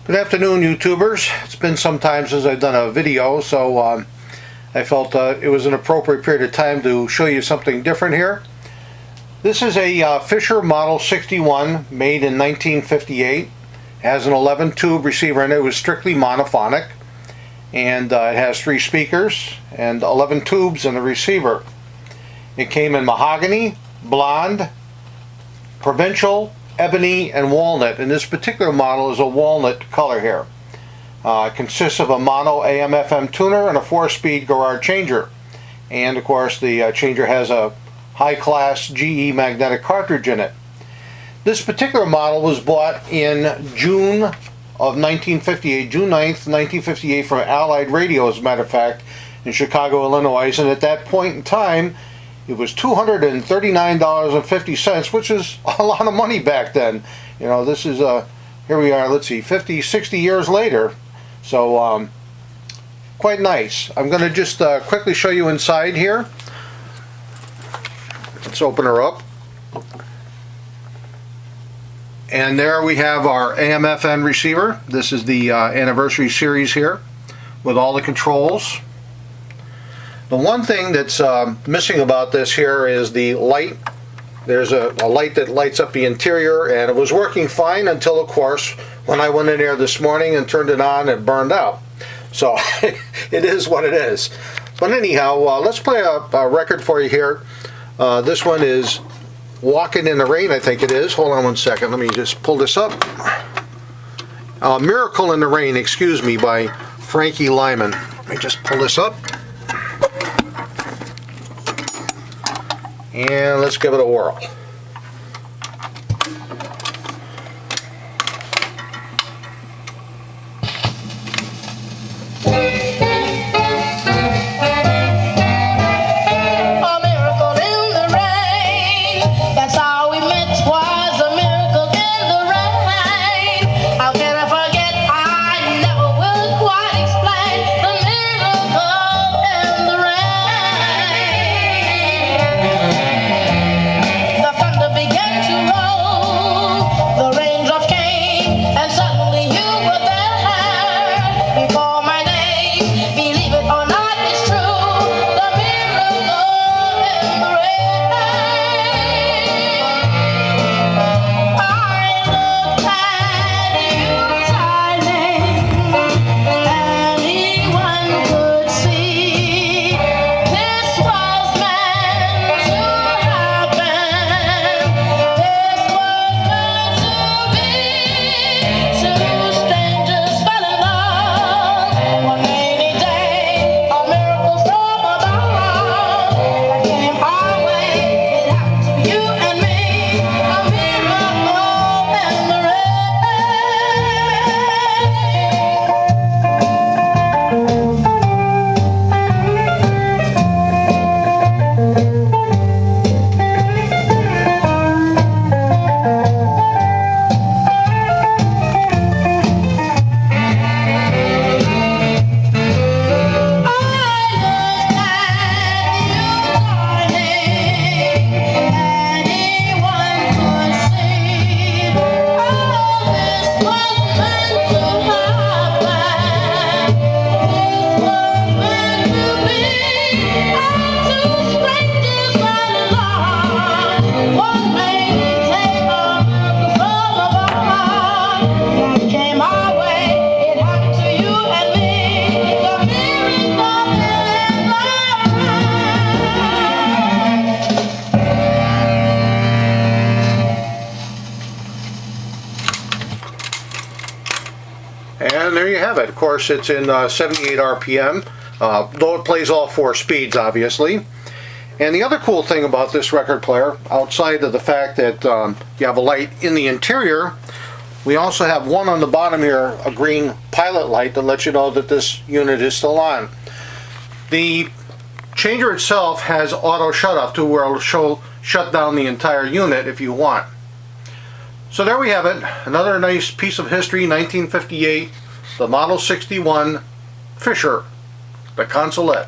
Good afternoon, YouTubers. It's been some time since I've done a video, so I felt it was an appropriate period of time to show you something different here. This is a Fisher Model 61 made in 1958. It has an 11 tube receiver in it. It was strictly monophonic, and it has 3 speakers and 11 tubes in the receiver. It came in mahogany, blonde, provincial, ebony, and walnut, and this particular model is a walnut color here. It consists of a mono AM/FM tuner and a 4-speed Garrard changer, and of course the changer has a high-class GE magnetic cartridge in it. This particular model was bought in June of 1958, June 9th, 1958, from Allied Radio, as a matter of fact, in Chicago, Illinois, and at that point in time it was $239.50, which is a lot of money back then. You know, this is, here we are, let's see, 50, 60 years later. So, quite nice. I'm going to just quickly show you inside here. Let's open her up. And there we have our AM/FM receiver. This is the anniversary series here with all the controls. The one thing that's missing about this here is the light. There's a light that lights up the interior, and it was working fine until, of course, when I went in there this morning and turned it on, it burned out. So it is what it is. But anyhow, let's play a record for you here. This one is Walking in the Rain, I think it is. Hold on one second. Let me just pull this up. Miracle in the Rain, excuse me, by Frankie Lyman. Let me just pull this up. And let's give it a whirl. And there you have it. Of course, it's in 78 RPM, though it plays all 4 speeds, obviously. And the other cool thing about this record player, outside of the fact that you have a light in the interior, we also have one on the bottom here, a green pilot light that lets you know that this unit is still on. The changer itself has auto shut off to where it'll shut down the entire unit if you want. So there we have it, another nice piece of history, 1958, the Model 61 Fisher, the Consolette.